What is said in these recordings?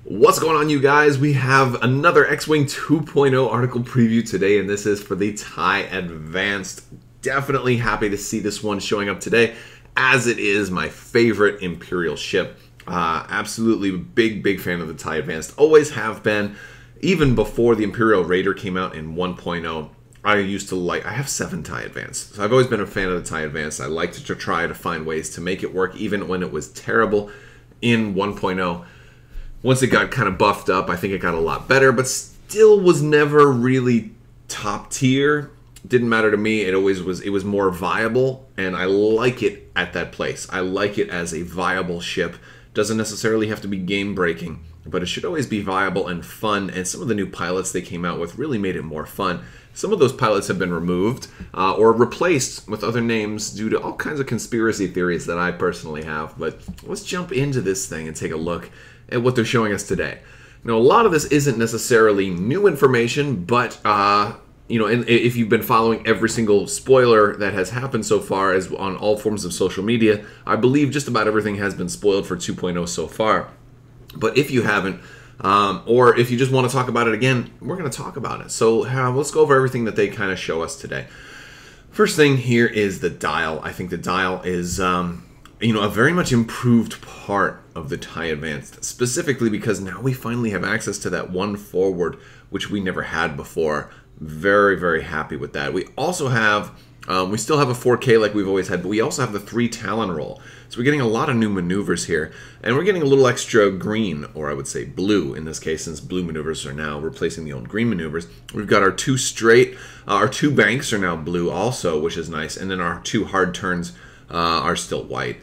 What's going on, you guys? We have another X-Wing 2.0 article preview today, and this is for the TIE Advanced. Definitely happy to see this one showing up today, as it is my favorite Imperial ship. Absolutely big fan of the TIE Advanced. Always have been. Even before the Imperial Raider came out in 1.0, I have 7 TIE Advanced. So I've always been a fan of the TIE Advanced. I like to try to find ways to make it work, even when it was terrible in 1.0. Once it got kind of buffed up, I think it got a lot better, but still was never really top tier. Didn't matter to me. It always was. It was more viable, and I like it at that place. I like it as a viable ship. Doesn't necessarily have to be game breaking, but it should always be viable and fun. And some of the new pilots they came out with really made it more fun. Some of those pilots have been removed or replaced with other names due to all kinds of conspiracy theories that I personally have. But let's jump into this thing and take a look at what they're showing us today. Now, a lot of this isn't necessarily new information, but you know, and if you've been following every single spoiler that has happened so far, as on all forms of social media, I believe just about everything has been spoiled for 2.0 so far. But if you haven't, or if you just want to talk about it again, we're going to talk about it. So let's go over everything that they kind of show us today. First thing here is the dial. I think the dial is you know, a very much improved part of the TIE Advanced, specifically because now we finally have access to that one forward, which we never had before. Very happy with that. We also have, we still have a 4K like we've always had, but we also have the 3 Talon roll. So we're getting a lot of new maneuvers here, and we're getting a little extra green, or I would say blue in this case, since blue maneuvers are now replacing the old green maneuvers. We've got our 2 straight, our 2 banks are now blue also, which is nice, and then our 2 hard turns are still white.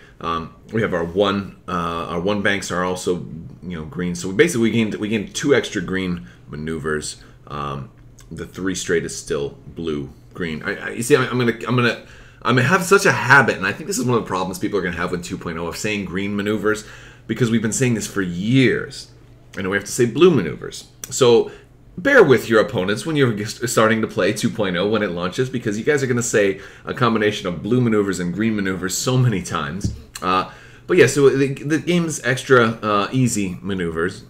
We have our one banks are also, you know, green. So we gained 2 extra green maneuvers. The 3 straight is still blue green. You see, I'm gonna have such a habit, and I think this is one of the problems people are gonna have with 2.0 of saying green maneuvers, because we've been saying this for years, and we have to say blue maneuvers. So bear with your opponents when you're starting to play 2.0 when it launches, because you guys are going to say a combination of blue maneuvers and green maneuvers so many times. But yeah, so the game's extra easy maneuvers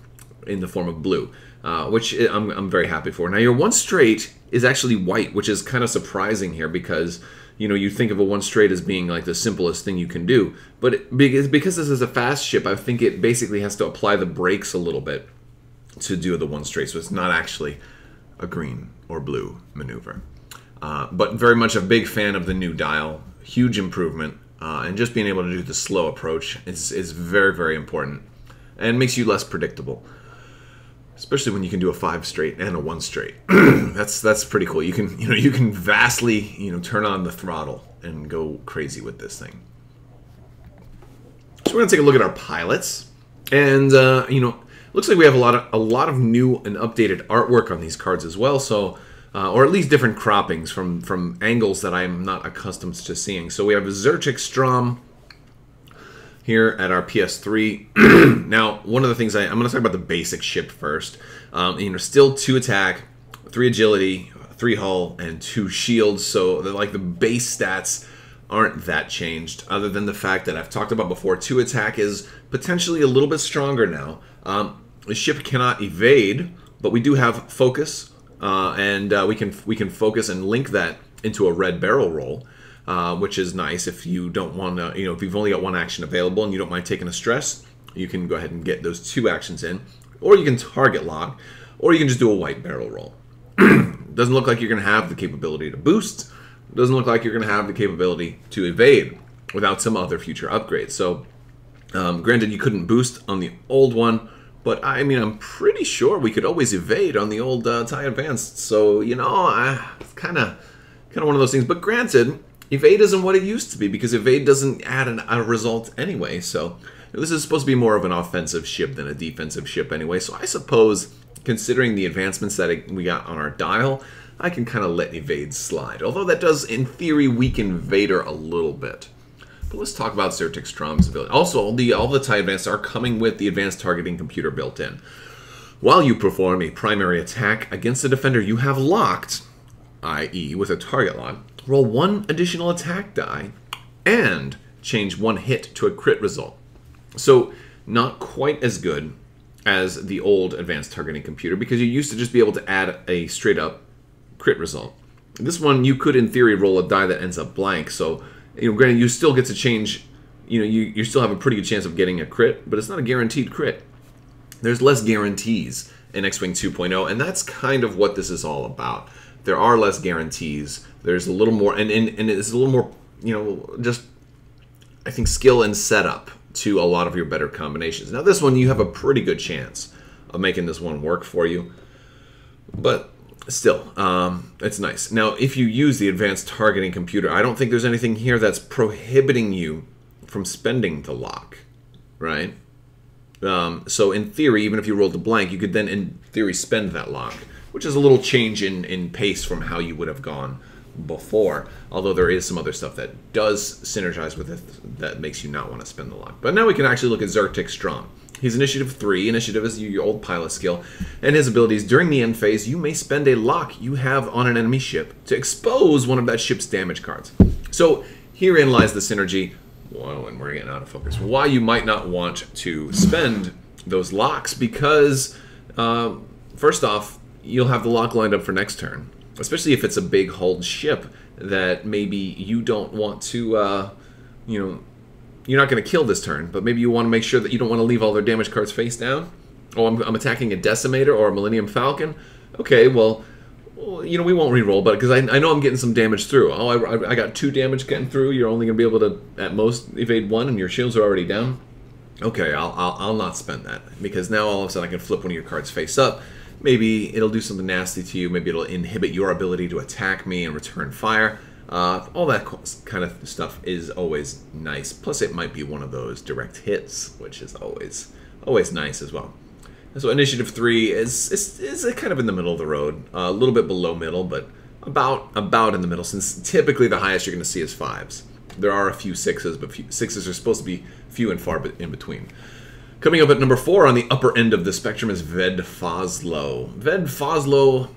in the form of blue, which I'm very happy for. Now, your 1 straight is actually white, which is kind of surprising here, because you know, you think of a 1 straight as being like the simplest thing you can do. But because this is a fast ship, I think it basically has to apply the brakes a little bit to do the 1 straight, so it's not actually a green or blue maneuver. But very much a big fan of the new dial. Huge improvement, and just being able to do the slow approach is very important, and makes you less predictable, especially when you can do a 5 straight and a 1 straight. that's pretty cool. You can vastly turn on the throttle and go crazy with this thing. So we're gonna take a look at our pilots, and looks like we have a lot of new and updated artwork on these cards as well. So, or at least different croppings from angles that I'm not accustomed to seeing. So we have Zertic Strom here at our PS3. Now, one of the things I'm going to talk about the basic ship first. Still 2 attack, 3 agility, 3 hull, and 2 shields. So like the base stats aren't that changed, other than the fact that I've talked about before. 2 attack is potentially a little bit stronger now. The ship cannot evade, but we do have focus, and we can focus and link that into a red barrel roll, which is nice if you don't want to, if you've only got 1 action available and you don't mind taking a stress, you can go ahead and get those 2 actions in, or you can target lock, or you can just do a white barrel roll. Doesn't look like you're going to have the capability to boost. Doesn't look like you're going to have the capability to evade without some other future upgrades. So, granted, you couldn't boost on the old one, but I mean, I'm pretty sure we could always evade on the old TIE Advanced. So, it's kind of one of those things. But granted, evade isn't what it used to be, because evade doesn't add a result anyway. So this is supposed to be more of an offensive ship than a defensive ship anyway. So I suppose, considering the advancements that we got on our dial, I can kind of let evade slide. Although that does, in theory, weaken Vader a little bit. But let's talk about Zertic Strom's ability. Also, all the TIE Advanced are coming with the advanced targeting computer built in. While you perform a primary attack against a defender you have locked, i.e. with a target lock, roll 1 additional attack die and change 1 hit to a crit result. So not quite as good as the old advanced targeting computer, because you used to just be able to add a straight up crit result. This one, you could in theory roll a die that ends up blank, so granted you still get to change, you still have a pretty good chance of getting a crit, but it's not a guaranteed crit. There's less guarantees in X-Wing 2.0, and that's kind of what this is all about. There are less guarantees. There's a little more, and it's a little more, just, I think, skill and setup to a lot of your better combinations. Now this one, you have a pretty good chance of making this one work for you, but still, it's nice. Now, if you use the advanced targeting computer, I don't think there's anything here that's prohibiting you from spending the lock, right? So in theory, even if you rolled a blank, you could then, in theory, spend that lock, which is a little change in pace from how you would have gone before, although there is some other stuff that does synergize with it that makes you not want to spend the lock. But now we can actually look at Zertik Strom. He's Initiative 3. Initiative is your old pilot skill. And his abilities, during the end phase, you may spend a lock you have on an enemy ship to expose one of that ship's damage cards. So herein lies the synergy. Whoa, and we're getting out of focus. Why you might not want to spend those locks, because first off, you'll have the lock lined up for next turn, especially if it's a big hulled ship that maybe you don't want to, you're not going to kill this turn, but maybe you want to make sure that you don't want to leave all their damage cards face down. Oh, I'm attacking a Decimator or a Millennium Falcon. Okay, well, we won't reroll, but because I know I'm getting some damage through. Oh, I got 2 damage getting through. You're only going to be able to, at most, evade 1, and your shields are already down. Okay, I'll not spend that, because now all of a sudden I can flip one of your cards face up. Maybe it'll do something nasty to you. Maybe it'll inhibit your ability to attack me and return fire. All that kind of stuff is always nice. Plus, it might be one of those direct hits, which is always nice as well. So Initiative 3 is kind of in the middle of the road, a little bit below middle, but about in the middle, since typically the highest you're going to see is 5s. There are a few 6s, but 6s are supposed to be few and far in between. Coming up at number 4 on the upper end of the spectrum is Ved Foslo. Ved Foslo,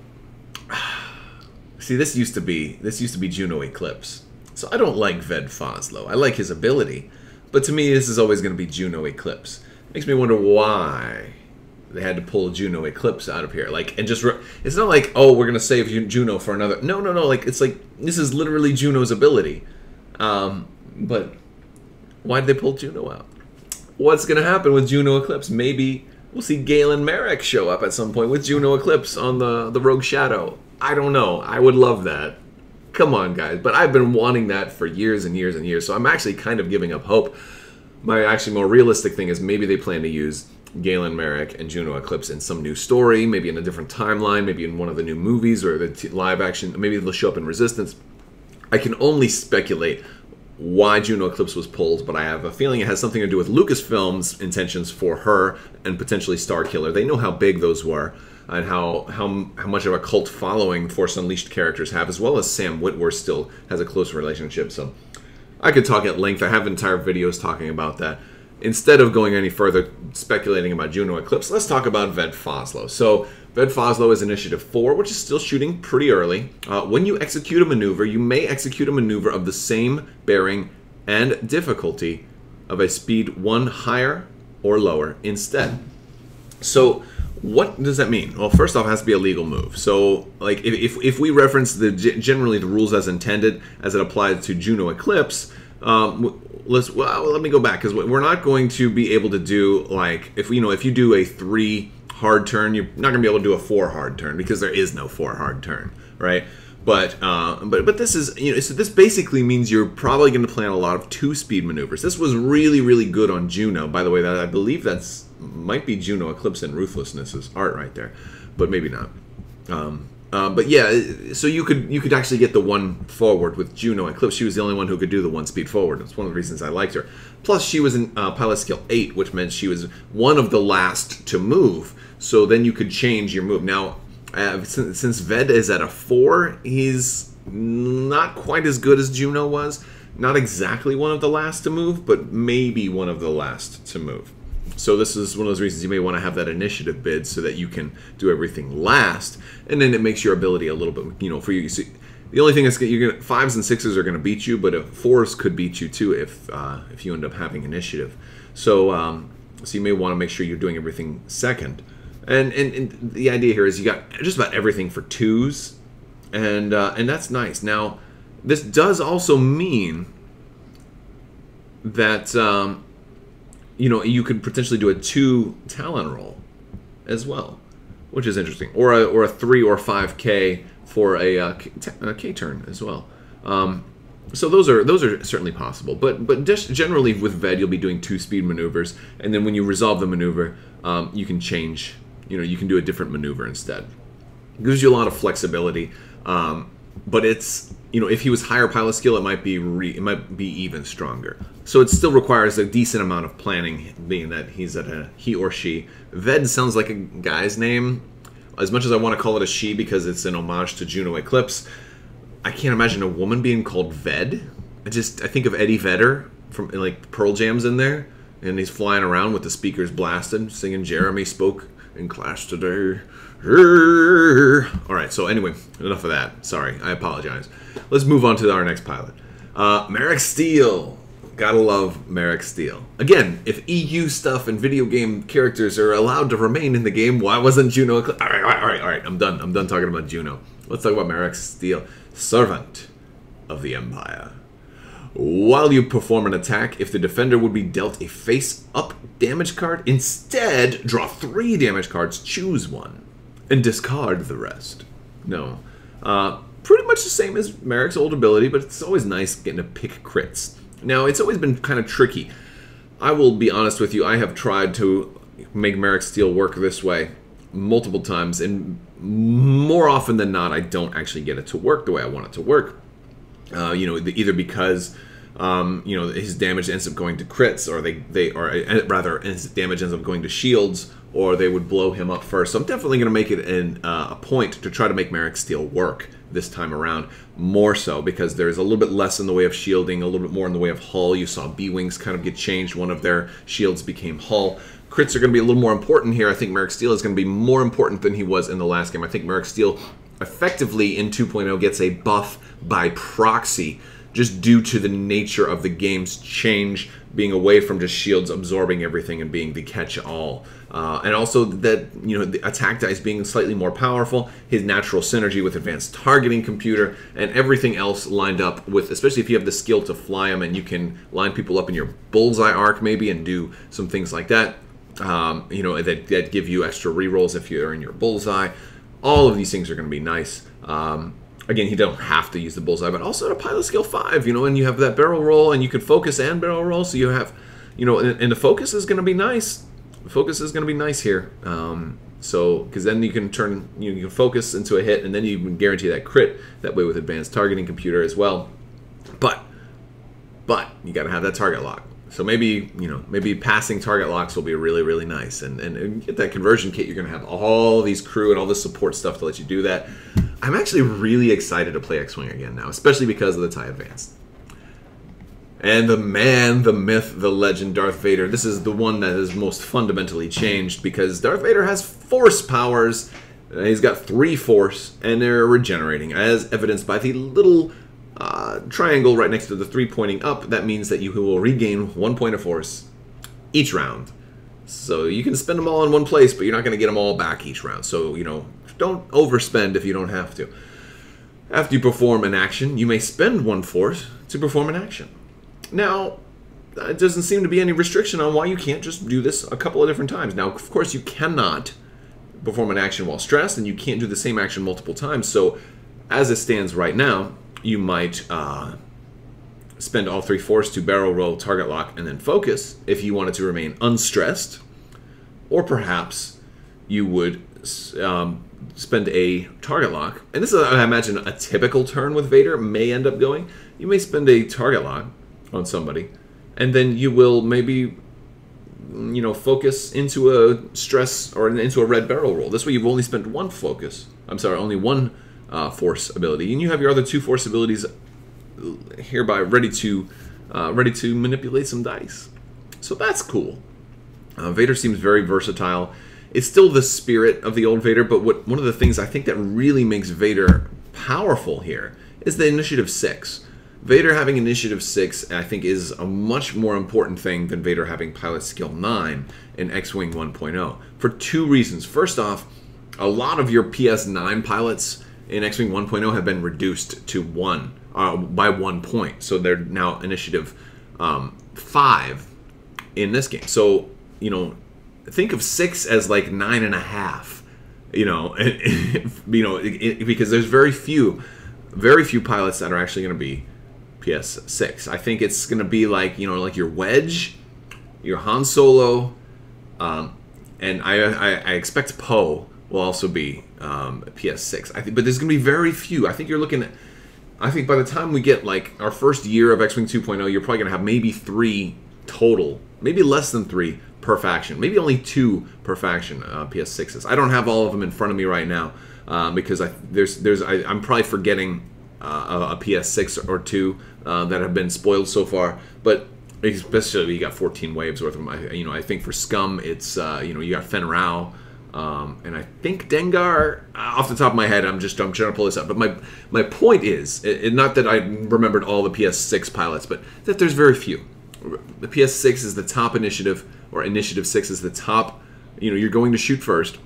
see, this used to be Juno Eclipse. So I don't like Ved Foslo. I like his ability, but to me this is always going to be Juno Eclipse. Makes me wonder why they had to pull Juno Eclipse out of here. It's not like, oh, we're going to save Juno for another. No. It's like, this is literally Juno's ability. But why did they pull Juno out? What's going to happen with Juno Eclipse? Maybe we'll see Galen Marik show up at some point with Juno Eclipse on the Rogue Shadow. I don't know. I would love that. Come on, guys. But I've been wanting that for years and years and years, so I'm actually kind of giving up hope. My actually more realistic thing is maybe they plan to use Galen Marik and Juno Eclipse in some new story, maybe in a different timeline, maybe in one of the new movies or the live action. Maybe they'll show up in Resistance. I can only speculate why Juno Eclipse was pulled, but I have a feeling it has something to do with Lucasfilm's intentions for her and potentially Starkiller. They know how big those were and how much of a cult following Force Unleashed characters have, as well as Sam Witwer still has a close relationship. So I could talk at length. I have entire videos talking about that. Instead of going any further speculating about Juno Eclipse, let's talk about Ved Foslo. So Ved Foslo is Initiative 4, which is still shooting pretty early. When you execute a maneuver, you may execute a maneuver of the same bearing and difficulty of a speed 1 higher or lower instead. So what does that mean? Well, first off, it has to be a legal move. So, like, if we reference generally the rules as intended as it applies to Juno Eclipse, let me go back, because we're not going to be able to do, like, if you do a 3 hard turn, you're not going to be able to do a 4 hard turn, because there is no 4 hard turn, right? But this is, so this basically means you're probably going to plan a lot of 2-speed maneuvers. This was really, really good on Juno. By the way, I believe might be Juno Eclipse and Ruthlessness's art right there, but maybe not. But yeah, so you could actually get the 1 forward with Juno Eclipse. She was the only one who could do the 1 speed forward. That's one of the reasons I liked her. Plus, she was in pilot skill 8, which meant she was one of the last to move. So then you could change your move. Now, since Ved is at a 4, he's not quite as good as Juno was. Not exactly one of the last to move, but maybe one of the last to move. So this is one of those reasons you may want to have that initiative bid so that you can do everything last, and then it makes your ability a little bit, for you. You see, the only thing is 5s and 6s are going to beat you, but 4s could beat you too if you end up having initiative. So So you may want to make sure you're doing everything second. And the idea here is you got just about everything for 2s, and that's nice. Now, this does also mean that you could potentially do a 2 Talon roll as well, which is interesting, or a 3 or 5K for a K turn as well. So those are certainly possible, but just generally with Ved you'll be doing 2 speed maneuvers, and then when you resolve the maneuver, you can change. You can do a different maneuver instead. It gives you a lot of flexibility, but it's if he was higher pilot skill, it might be even stronger. So it still requires a decent amount of planning, being that he's at a he or she. Ved sounds like a guy's name, as much as I want to call it a she because it's an homage to Juno Eclipse. I can't imagine a woman being called Ved. I think of Eddie Vedder from like Pearl Jam's in there, and he's flying around with the speakers blasted, singing "Jeremy spoke in class today." Alright, so anyway, enough of that. Sorry, I apologize. Let's move on to our next pilot. Marik Steele. Gotta love Marik Steele. Again, if EU stuff and video game characters are allowed to remain in the game, why wasn't Juno... Alright, I'm done talking about Juno. Let's talk about Marik Steele. Servant of the Empire. While you perform an attack, if the defender would be dealt a face-up damage card, instead draw 3 damage cards, choose one, and discard the rest. No. Pretty much the same as Marik's old ability, but it's always nice getting to pick crits. Now, it's always been kind of tricky. I will be honest with you, I have tried to make Marik Steele work this way multiple times, and more often than not, I don't actually get it to work the way I want it to work. Either because his damage ends up going to crits, or rather his damage ends up going to shields, or they would blow him up first. So I'm definitely going to make it a point to try to make Marik Steele work this time around, more so because there's a little bit less in the way of shielding, a little bit more in the way of hull. You saw B-Wings kind of get changed. One of their shields became hull. Crits are going to be a little more important here. I think Marik Steele is going to be more important than he was in the last game. I think Marik Steele effectively in 2.0 gets a buff by proxy, just due to the nature of the game's change, being away from just shields absorbing everything and being the catch-all. And also that, the attack dice being slightly more powerful, his natural synergy with advanced targeting computer, and everything else lined up with, especially if you have the skill to fly them and you can line people up in your bullseye arc maybe and do some things like that, that give you extra rerolls if you're in your bullseye. All of these things are going to be nice. Again, you don't have to use the bullseye, but also at a pilot skill 5, and you have that barrel roll, and you can focus and barrel roll, so you have, and the focus is going to be nice. The focus is going to be nice here. Because then you can turn, you can focus into a hit, and then you can guarantee that crit that way with advanced targeting computer as well. But you got to have that target lock. So maybe, maybe passing target locks will be really, really nice. And get that conversion kit, you're going to have all these crew and all this support stuff to let you do that. I'm actually really excited to play X-Wing again now, especially because of the TIE Advanced. And the man, the myth, the legend, Darth Vader. This is the one that is most fundamentally changed, because Darth Vader has Force powers. He's got 3 Force, and they're regenerating, as evidenced by the little triangle right next to the 3 pointing up. That means that you will regain 1 point of Force each round. So you can spend them all in one place, but you're not going to get them all back each round. So, don't overspend if you don't have to. After you perform an action, you may spend 1 Force to perform an action. Now, there doesn't seem to be any restriction on why you can't just do this a couple of different times. Now, of course, you cannot perform an action while stressed, and you can't do the same action multiple times. So, as it stands right now, you might spend all 3 Force to barrel roll, target lock, and then focus if you wanted to remain unstressed. Or perhaps you would spend a target lock. And this is, I imagine, a typical turn with Vader may end up going. You may spend a target lock on somebody, and then you will maybe, focus into a stress or into a red barrel roll. This way you've only spent 1 focus. I'm sorry, only 1 Force ability, and you have your other 2 Force abilities hereby ready to manipulate some dice. So that's cool. Vader seems very versatile. It's still the spirit of the old Vader, but one of the things I think that really makes Vader powerful here is the Initiative 6. Vader having initiative 6, I think, is a much more important thing than Vader having pilot skill 9 in X-Wing 1.0 for 2 reasons. First off, a lot of your PS9 pilots in X-Wing 1.0 have been reduced to 1 by 1 point, so they're now initiative 5 in this game. So, you know, think of 6 as like 9.5. You know, because there's very few pilots that are actually going to be PS6. I think it's going to be like, you know, like your Wedge, your Han Solo, and I expect Poe will also be PS6. I think, but there's going to be very few. I think you're looking at, I think by the time we get like our first year of X-Wing 2.0, you're probably going to have maybe 3 total, maybe less than 3 per faction, maybe only 2 per faction PS6s. I don't have all of them in front of me right now because I'm probably forgetting a PS6 or 2 that have been spoiled so far. But especially you got 14 waves worth of them. I think for Scum it's you got Fen Rao, and I think Dengar. Off the top of my head, I'm trying to pull this up. But my point is, not that I remembered all the PS6 pilots, but that there's very few. The PS6 is the top initiative, or Initiative 6 is the top. You know, you're going to shoot first.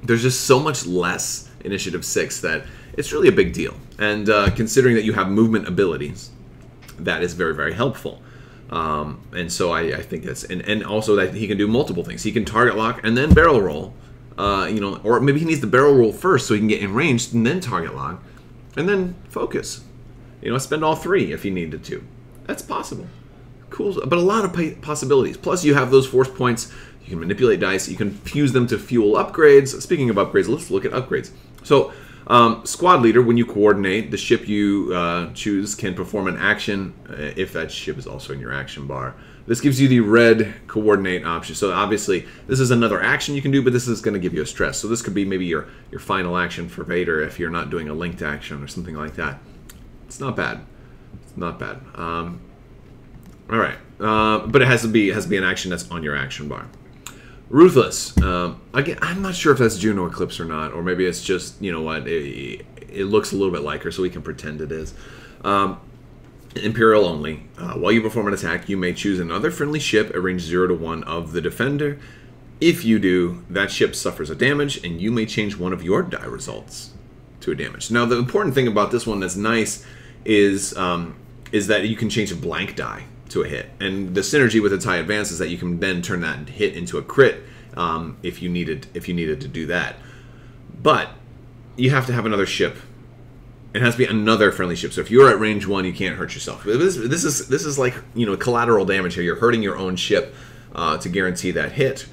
There's just so much less Initiative 6 that it's really a big deal. And considering that you have movement abilities, that is very, very helpful. And so I think that's, and also that he can do multiple things. He can target lock and then barrel roll, or maybe he needs the barrel roll first so he can get in range and then target lock and then focus. Spend all 3 if he needed to. That's possible. Cool, but a lot of possibilities. Plus, you have those force points. You can manipulate dice. You can fuse them to fuel upgrades. Speaking of upgrades, let's look at upgrades. So, squad leader, when you coordinate, the ship you choose can perform an action if that ship is also in your action bar. This gives you the red coordinate option. So obviously, this is another action you can do, but this is going to give you a stress. So this could be maybe your final action for Vader if you're not doing a linked action or something like that. It's not bad. It's not bad. All right, but it has to be an action that's on your action bar. Ruthless. Again, I'm not sure if that's Juno Eclipse or not, or maybe it's just, you know what, it looks a little bit like her, so we can pretend it is. Imperial only. While you perform an attack, you may choose another friendly ship at range 0 to 1 of the defender. If you do, that ship suffers a damage, and you may change one of your die results to a damage. Now, the important thing about this one that's nice is that you can change a blank die to a hit, and the synergy with its high advance is that you can then turn that hit into a crit if you needed to do that. But you have to have another ship. It has to be another friendly ship. So if you're at range 1, you can't hurt yourself. This is like, collateral damage here. You're hurting your own ship to guarantee that hit,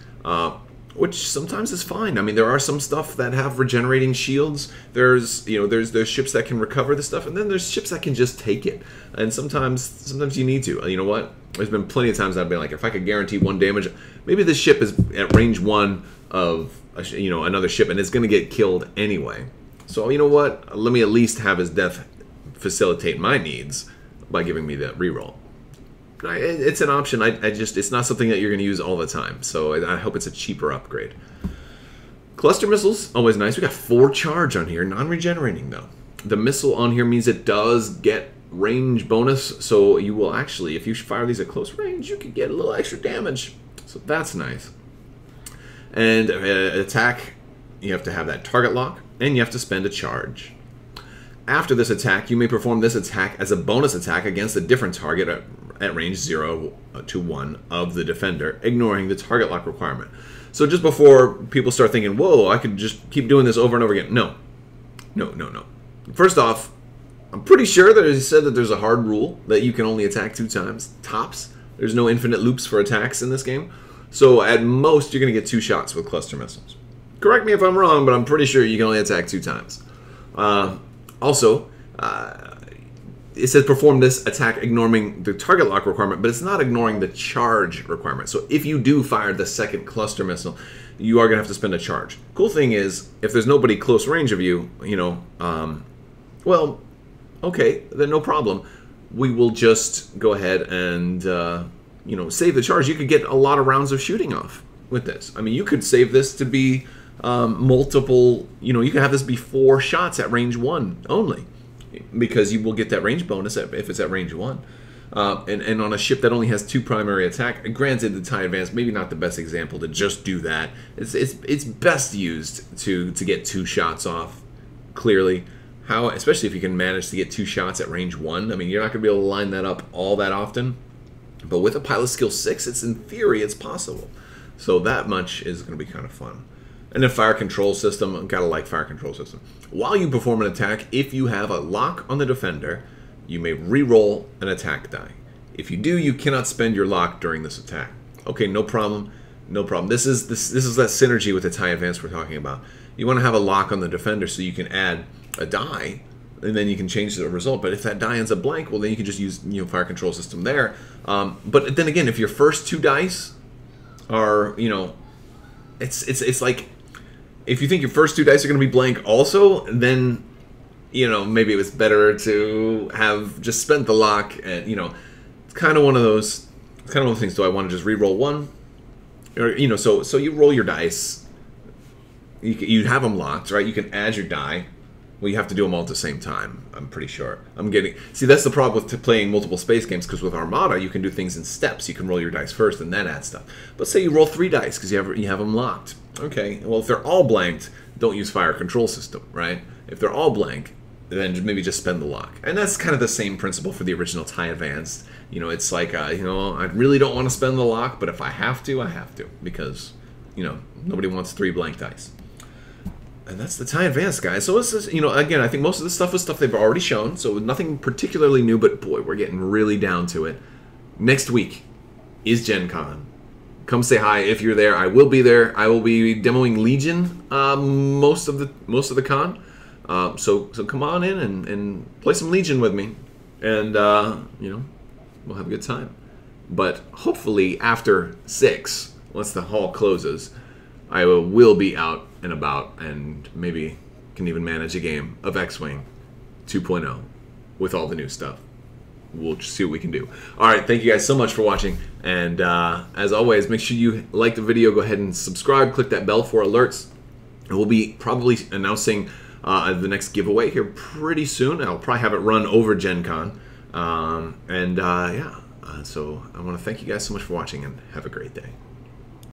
which sometimes is fine. I mean, there are some stuff that have regenerating shields. There's ships that can recover the stuff, and then there's ships that can just take it. And sometimes you need to. You know what? There's been plenty of times I've been like, if I could guarantee 1 damage, maybe this ship is at range 1 of another ship, and it's going to get killed anyway. So you know what? Let me at least have his death facilitate my needs by giving me that reroll. It's an option. It's not something that you're going to use all the time. So I hope it's a cheaper upgrade. Cluster missiles, always nice. We got 4 charge on here, non-regenerating though. The missile on here means it does get range bonus. So you will actually, if you fire these at close range, you can get a little extra damage. So that's nice. And attack, you have to have that target lock, and you have to spend a charge. After this attack, you may perform this attack as a bonus attack against a different target at range 0 to 1 of the defender, ignoring the target lock requirement. So just before people start thinking, whoa, I could just keep doing this over and over again. No. First off, I'm pretty sure that it said that there's a hard rule that you can only attack 2 times, tops. There's no infinite loops for attacks in this game. So at most, you're going to get 2 shots with cluster missiles. Correct me if I'm wrong, but I'm pretty sure you can only attack 2 times. Also, it says perform this attack ignoring the target lock requirement, but it's not ignoring the charge requirement. So if you do fire the second cluster missile, you are going to have to spend a charge. Cool thing is, if there's nobody close range of you, well, okay, then no problem. We will just go ahead and, save the charge. You could get a lot of rounds of shooting off with this. I mean, you could save this to be multiple, you could have this be 4 shots at range 1 only. because you will get that range bonus if it's at range 1. And on a ship that only has 2 primary attack, granted the TIE Advanced maybe not the best example to just do that. It's best used to get 2 shots off clearly. Especially if you can manage to get 2 shots at range 1. I mean, you're not going to be able to line that up all that often. But with a pilot skill 6, it's in theory it's possible. So that much is going to be kind of fun. And then fire control system, gotta like fire control system. While you perform an attack, if you have a lock on the defender, you may re-roll an attack die. If you do, you cannot spend your lock during this attack. Okay, no problem. No problem. This is that synergy with the TIE Advanced we're talking about. You want to have a lock on the defender so you can add a die, and then you can change the result. But if that die ends up blank, well, then you can just use fire control system there. But then again, if your first 2 dice are it's like if you think your first 2 dice are going to be blank also, then maybe it was better to have just spent the lock. And it's kind of one of those. It's kind of one of the things. Do I want to just re-roll 1? Or so you roll your dice. You have them locked, right? You can add your die. Well, you have to do them all at the same time, I'm pretty sure. See, that's the problem with playing multiple space games, because with Armada, you can do things in steps. You can roll your dice first and then add stuff. But say you roll 3 dice because you have them locked. Okay, well, if they're all blanked, don't use fire control system, right? If they're all blank, then maybe just spend the lock. And that's kind of the same principle for the original TIE Advanced. It's like, I really don't want to spend the lock, but if I have to, I have to. Because, nobody wants 3 blank dice. And that's the TIE Advanced, guys. So this is, again, I think most of this stuff is stuff they've already shown, so nothing particularly new, but boy, we're getting really down to it. Next week is Gen Con. Come say hi if you're there. I will be there. I will be demoing Legion most of the con. So come on in and play some Legion with me, and we'll have a good time. But hopefully after 6, once the hall closes, I will be out and about, and maybe can even manage a game of X-Wing 2.0 with all the new stuff. We'll just see what we can do. Alright, thank you guys so much for watching, and as always, make sure you like the video, go ahead and subscribe, click that bell for alerts, and we'll be probably announcing the next giveaway here pretty soon. I'll probably have it run over Gen Con, so I want to thank you guys so much for watching, and have a great day.